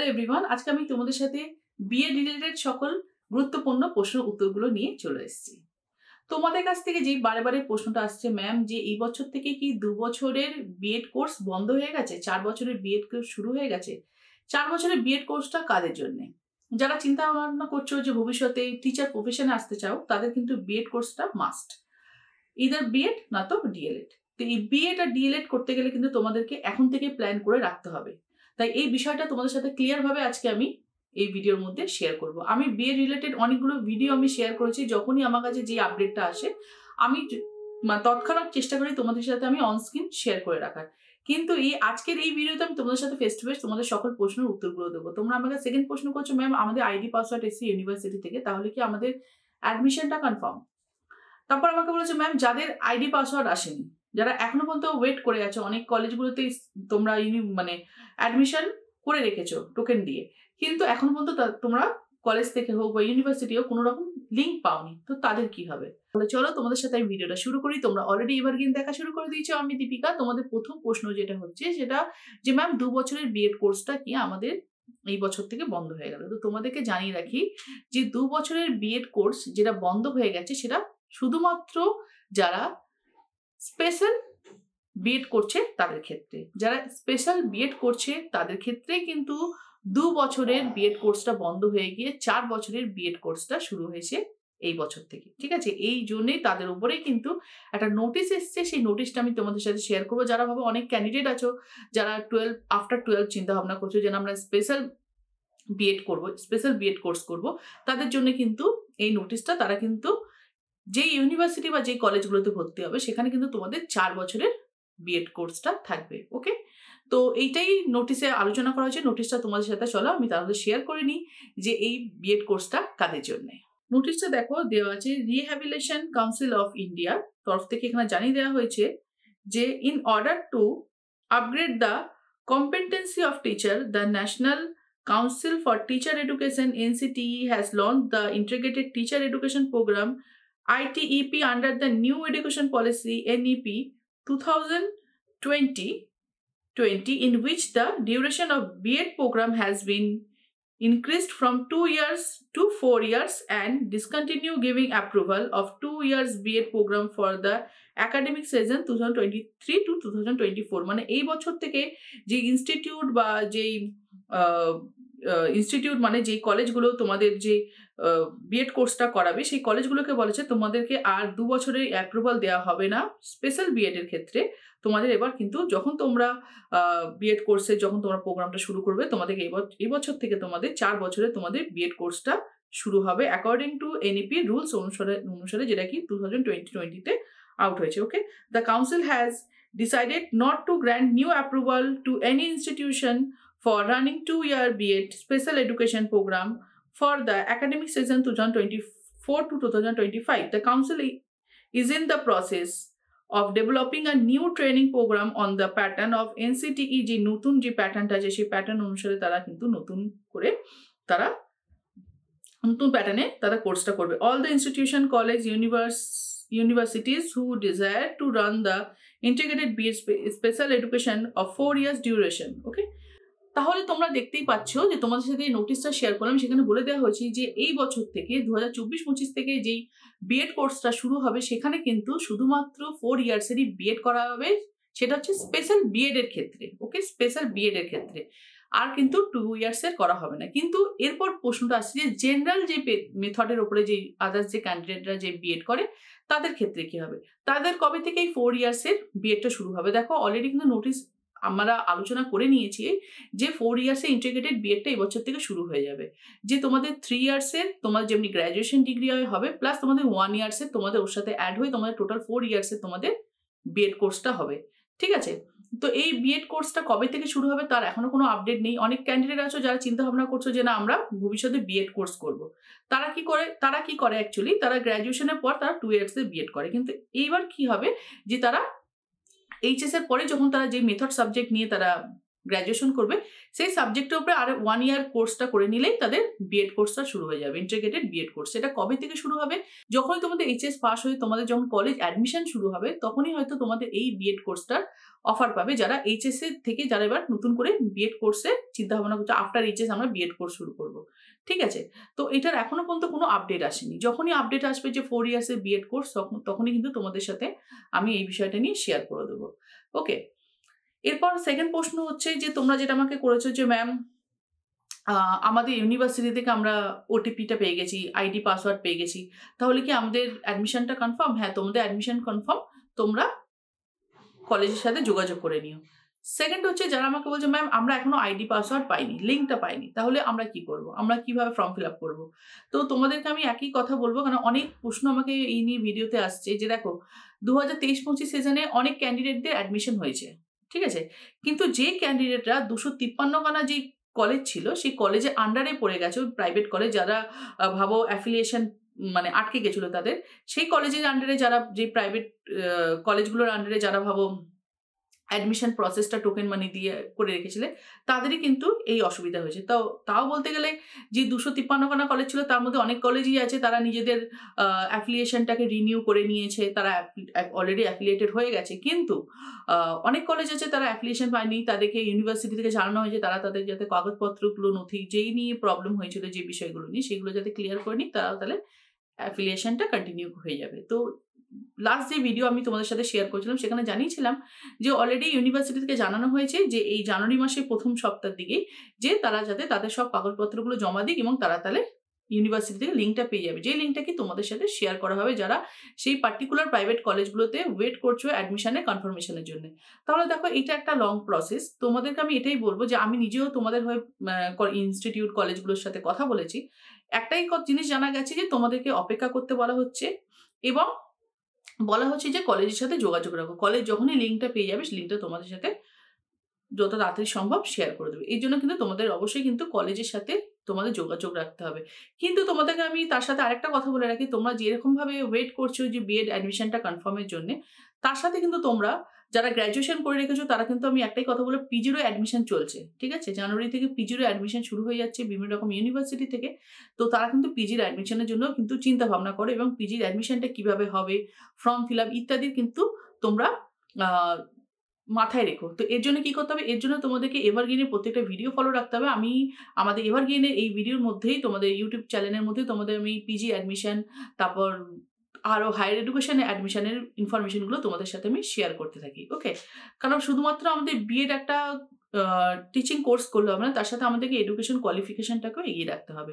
Hello everyone, আজকে আমি তোমাদের সাথে বিএ রিলেটেড সকল গুরুত্বপূর্ণ প্রশ্নের উত্তরগুলো নিয়ে চলে এসেছি। তোমাদের কাছ থেকে যেই বারে বারে প্রশ্নটা আসছে, ম্যাম যে এই বছর থেকে কি 2 বছরের বিএড কোর্স বন্ধ হয়ে গেছে, 4 বছরের বিএড কোর্স শুরু হয়ে গেছে। 4 বছরের বিএড কোর্সটা কাদের জন্যে? যারা চিন্তা ভাবনা করছো যে ভবিষ্যতে টিচার প্রফেশনে আসতে চাও, তাদের কিন্তু বিএড কোর্সটা মাস্ট। ইদার বিএড না তো ডিএলএড। তো এই বিএড আর ডিএলএড করতে গেলে কিন্তু তোমাদেরকে এখন থেকে প্ল্যান করে রাখতে হবে। তাই এই বিষয়টা তোমাদের সাথে ক্লিয়ার ভাবে আজকে আমি এই ভিডিওর মধ্যে শেয়ার করব। আমি বিএড রিলেটেড অনেকগুলো ভিডিও আমি শেয়ার করেছি। যখনই আমার কাছে যে আপডেটটা আসে আমি তৎক্ষণাৎ চেষ্টা করি তোমাদের সাথে আমি অন স্ক্রিন শেয়ার করে রাখার। কিন্তু আজকের এই ভিডিওতে আমি তোমাদের সাথে ফেস টু ফেস তোমাদের সকল প্রশ্নের উত্তরগুলো দেবো। তোমরা আমাকে সেকেন্ড প্রশ্ন করছো, ম্যাম আমাদের আইডি পাসওয়ার্ড এসেছে ইউনিভার্সিটি থেকে, তাহলে কি আমাদের অ্যাডমিশনটা কনফার্ম? তারপর আমাকে বলেছে, ম্যাম যাদের আইডি পাসওয়ার্ড আসেনি, যারা এখনো পর্যন্ত ওয়েট করে আছে, অনেক কলেজগুলোতেই তোমরা অ্যাডমিশন করে রেখেছো টোকেন দিয়ে, কিন্তু এখনো পর্যন্ত তোমরা কলেজ থেকে হোক বা ইউনিভার্সিটি হোক কোনো রকম লিঙ্ক পাওনি, তো তাদের কি হবে? তাহলে চলো তোমাদের সাথে আমি ভিডিওটা শুরু করি। তোমরা অলরেডি এভারগ্রিন দেখা শুরু করে দিয়েছো। আমি দীপিকা। তোমাদের প্রথম প্রশ্ন যেটা হচ্ছে সেটা যে, ম্যাম 2 বছরের বিএড কোর্সটা কি আমাদের এই বছর থেকে বন্ধ হয়ে গেল? তো তোমাদেরকে জানিয়ে রাখি যে 2 বছরের বিএড কোর্স যেটা বন্ধ হয়ে গেছে সেটা শুধুমাত্র যারা স্পেশাল বিএড করছে তাদের ক্ষেত্রে। যারা স্পেশাল বিএড করছে তাদের ক্ষেত্রে কিন্তু 2 বছরের বিএড কোর্সটা বন্ধ হয়ে গিয়ে 4 বছরের বিএড কোর্সটা শুরু হয়েছে এই বছর থেকে। ঠিক আছে? এই জন্যই তাদের উপরেই কিন্তু একটা নোটিশ এসছে। সেই নোটিশটা আমি তোমাদের সাথে শেয়ার করবো। যারা ভাবে, অনেক ক্যান্ডিডেট আছো যারা আফটার 12 চিন্তা ভাবনা করছো যে আমরা স্পেশাল বিএড করবো, স্পেশাল বিএড কোর্স করবো, তাদের জন্য কিন্তু এই নোটিশটা, তারা কিন্তু যে ইউনিভার্সিটি বা যে কলেজগুলোতে ভর্তি হবে সেখানে কিন্তু তোমাদের 4 বছরের বিএড কোর্সটা থাকবে। ওকে, তো এইটাই নোটিশে আলোচনা করা হয়েছে। নোটিশটা তোমাদের সাথে চলো আমি তাহলে শেয়ার করে নিই যে এই বিএড কোর্সটা কাদের জন্য। নোটিশটা দেখো দেওয়া আছে রিহ্যাবিলিটেশন কাউন্সিল অফ ইন্ডিয়ার তরফ থেকে। এখানে জানিয়ে দেওয়া হয়েছে যে in order to upgrade the competency of teacher, the national Council for Teacher Education NCTE has launched the Integrated Teacher Education Program ITEP under the new education policy NEP 2020, in which the duration of BEd program has been increased from 2 years to 4 years and discontinue giving approval of 2 years BEd program for the academic season 2023 to 2024। মানে এই বছর থেকে যে institute বা যেই institute মানে যেই কলেজগুলো তোমাদের যে বিএড কোর্সটা করাবে সেই কলেজগুলোকে বলেছে তোমাদেরকে আর 2 বছরের অ্যাপ্রুভাল দেওয়া হবে না স্পেশাল বিএড এর ক্ষেত্রে। তোমাদের এবার কিন্তু যখন তোমরা বিএড কোর্সে যখন তোমরা প্রোগ্রামটা শুরু করবে, তোমাদেরকে এই বছর থেকে তোমাদের 4 বছরে তোমাদের বিএড কোর্সটা শুরু হবে অ্যাকর্ডিং টু এনইপি রুলস অনুসারে, যেটা কি 2020-তে আউট হয়েছে। Okay, the council has decided not to grant new approval to any institution for running 2-year BEd special education program for the academic season 2024 to 2025. The council is in the process of developing a new training program on the pattern of NCTE। যে নতুন যে প্যাটার্নটা আছে সেই pattern অনুসারে তারা কিন্তু নতুন প্যাটার্নে তারা কোর্সটা করবে। All the institution, college, universities who desire to run the integrated BEd special education of 4 years duration। ওকে, তাহলে তোমরা দেখতেই পাচ্ছ যে তোমাদের সাথে এই নোটিশটা শেয়ার করলাম, সেখানে বলে দেওয়া হয়েছে যে এই বছর থেকে 2024-25 থেকে যেই বিএড কোর্সটা শুরু হবে সেখানে কিন্তু শুধুমাত্র 4 ইয়ার্সেরই বিএড করা হবে। সেটা হচ্ছে স্পেশাল বিএড এর ক্ষেত্রে। ওকে, স্পেশাল বিএড এর ক্ষেত্রে আর কিন্তু 2 ইয়ার্সের করা হবে না। কিন্তু এরপর প্রশ্নটা আসছে যে জেনারেল যে মেথডের উপরে যে আদার্স যে ক্যান্ডিডেটরা যে বিএড করে তাদের ক্ষেত্রে কি হবে? তাদের কবে থেকে এই 4 ইয়ার্সের বিএডটা শুরু হবে? দেখো অলরেডি কিন্তু নোটিশ আমরা আলোচনা করে নিয়েছি যে 4 ইয়ার্সে ইন্টিগ্রেটেড বিএডটা এই বছর থেকে শুরু হয়ে যাবে। যে তোমাদের 3 ইয়ার্সের তোমাদের যেমনি গ্র্যাজুয়েশন ডিগ্রি হবে, প্লাস তোমাদের 1 ইয়ার্সের তোমাদের ওর সাথে অ্যাড হয়ে তোমাদের টোটাল 4 ইয়ার্সের তোমাদের বিএড কোর্সটা হবে। ঠিক আছে, তো এই বিএড কোর্সটা কবে থেকে শুরু হবে তার এখনো কোনো আপডেট নেই। অনেক ক্যান্ডিডেট আছো যারা চিন্তা ভাবনা করছো যে না আমরা ভবিষ্যতে বিএড কোর্স করব। তারা কি করে অ্যাকচুয়ালি তারা গ্র্যাজুয়েশনের পর তারা 2 ইয়ার্সের বিএড করে। কিন্তু এইবার কি হবে যে তারা এইচএস এর পরে যখন তারা যে মেথড সাবজেক্ট নিয়ে তারা গ্র্যাজুয়েশন করবে সেই সাবজেক্টের উপরে আর 1 ইয়ার কোর্সটা করে নিলেই তাদের বিএড কোর্সটা শুরু হয়ে যাবে, ইন্টিগ্রেটেড বিএড কোর্স। এটা কবে থেকে শুরু হবে? যখনই তোমাদের এইচএস পাস হয়ে তোমাদের যখন কলেজ অ্যাডমিশন শুরু হবে তখনই হয়তো তোমাদের এই বিএড কোর্সটার অফার পাবে, যারা এইচএস এর থেকে যারা এবার নতুন করে বিএড কোর্সে চিন্তা ভাবনা করছে আফটার এইচএস আমরা বিএড কোর্স শুরু করব। ঠিক আছে, তো এটার এখনো পর্যন্ত কোনো আপডেট আসেনি। যখনই আপডেট আসবে যে 4 ইয়ার্সের বিএড কোর্স তখনই কিন্তু তোমাদের সাথে আমি এই বিষয়টা নিয়ে শেয়ার করে দেবো। ওকে, এরপর সেকেন্ড প্রশ্ন হচ্ছে যে তোমরা যেটা আমাকে করেছো যে ম্যাম আমাদের ইউনিভার্সিটি থেকে আমরা ওটিপিটা পেয়ে গেছি, আইডি পাসওয়ার্ড পেয়ে গেছি, তাহলে কি আমাদের অ্যাডমিশনটা কনফার্ম? হ্যাঁ, তোমাদের অ্যাডমিশন কনফার্ম, তোমরা কলেজের সাথে যোগাযোগ করে নিও। সেকেন্ড হচ্ছে যারা আমাকে বলছে ম্যাম আমরা এখনো আইডি পাসওয়ার্ড পাইনি, লিঙ্কটা পাইনি, তাহলে আমরা কি করব, আমরা কিভাবে ফর্ম ফিল আপ করবো? তো তোমাদেরকে আমি একই কথা বলবো, কারণ অনেক প্রশ্ন আমাকে এই নিয়ে ভিডিওতে আসছে যে দেখো 2023-25 সিজনে অনেক ক্যান্ডিডেটদের অ্যাডমিশন হয়েছে, ঠিক আছে, কিন্তু যে ক্যান্ডিডেটরা 253 খানা যে কলেজ ছিল সেই কলেজের আন্ডারে পড়ে গেছে, প্রাইভেট কলেজ, যারা ভাবো অ্যাফিলিয়েশন মানে আটকে গেছিল তাদের, সেই কলেজের আন্ডারে যারা, যে প্রাইভেট কলেজগুলোর আন্ডারে যারা ভাবো অ্যাডমিশন প্রসেসটা টোকেন মানি দিয়ে করে রেখেছিলে, তাদেরই কিন্তু এই অসুবিধা হয়েছে। তাও বলতে গেলে যে 253 খানা কলেজ ছিল তার মধ্যে অনেক কলেজই আছে তারা নিজেদের অ্যাফিলিয়েশনটাকে রিনিউ করে নিয়েছে, তারা অলরেডি অ্যাফিলিয়েটেড হয়ে গেছে, কিন্তু অনেক কলেজ আছে তারা অ্যাফিলিয়েশন পায়নি, তাদেরকে ইউনিভার্সিটি থেকে জানানো হয়েছে তারা তাদের যাতে কাগজপত্রগুলো নথি যেই নিয়ে প্রবলেম হয়েছিল যে বিষয়গুলো নিয়ে সেগুলো যাতে ক্লিয়ার করে নিক, তারা তাহলে অ্যাফিলিয়েশনটা কন্টিনিউ হয়ে যাবে। তো লাস্ট যে ভিডিও আমি তোমাদের সাথে শেয়ার করেছিলাম সেখানে জানিয়েছিলাম যে অলরেডি ইউনিভার্সিটি থেকে জানানো হয়েছে যে এই জানুয়ারি মাসের প্রথম সপ্তাহের দিকেই যে তারা যাতে তাদের সব কাগজপত্রগুলো জমা দিক এবং তারা তাহলে ইউনিভার্সিটি থেকে লিঙ্কটা পেয়ে যাবে, যে লিঙ্কটা কি তোমাদের সাথে শেয়ার করা হবে যারা সেই পার্টিকুলার প্রাইভেট কলেজগুলোতে ওয়েট করছো অ্যাডমিশনের কনফার্মেশনের জন্য। তাহলে দেখো এটা একটা লং প্রসেস, তোমাদেরকে আমি এটাই বলবো যে আমি নিজেও তোমাদের হয়ে ইনস্টিটিউট কলেজগুলোর সাথে কথা বলেছি, একটাই জিনিস জানা গেছে যে তোমাদেরকে অপেক্ষা করতে বলা হচ্ছে এবং বলা হচ্ছে যে কলেজের সাথে যোগাযোগ রাখো, কলেজ যখনই লিঙ্কটা পেয়ে যাবে লিঙ্কটা তোমাদের সাথে যত তাড়াতাড়ি সম্ভব শেয়ার করে দেবে। এই জন্য কিন্তু তোমাদের অবশ্যই কিন্তু কলেজের সাথে তোমাদের যোগাযোগ রাখতে হবে। কিন্তু তোমাদেরকে আমি তার সাথে আরেকটা কথা বলে রাখি, তোমরা যেরকমভাবে ওয়েট করছো যে বিএড অ্যাডমিশনটা কনফার্মের জন্য, তার সাথে কিন্তু তোমরা যারা গ্র্যাজুয়েশন করে রেখেছো তারা কিন্তু আমি একটাই কথা বলে পিজিরও অ্যাডমিশন চলছে, ঠিক আছে, জানুয়ারি থেকে পিজিরও অ্যাডমিশন শুরু হয়ে যাচ্ছে বিভিন্ন রকম ইউনিভার্সিটি থেকে। তো তারা কিন্তু পিজির অ্যাডমিশনের জন্য কিন্তু চিন্তা ভাবনা করো এবং পিজির অ্যাডমিশনটা কিভাবে হবে, ফর্ম ফিল আপ ইত্যাদির কিন্তু তোমরা মাথায় রেখো। তো এর জন্য কি করতে হবে, এর জন্য তোমাদেরকে এভারগ্রিনের প্রত্যেকটা ভিডিও ফলো রাখতে হবে। আমি আমাদের এভারগ্রিনের এই ভিডিওর মধ্যেই তোমাদের ইউটিউব চ্যানেলের মধ্যে তোমাদের আমি পিজি অ্যাডমিশন, তারপর আরও হায়ার এডুকেশনে অ্যাডমিশনের ইনফরমেশনগুলো তোমাদের সাথে আমি শেয়ার করতে থাকি। ওকে, কারণ শুধুমাত্র আমাদের বিএড একটা টিচিং কোর্স করলে হবে না, তার সাথে আমাদেরকে এডুকেশন কোয়ালিফিকেশনটাকেও এগিয়ে রাখতে হবে।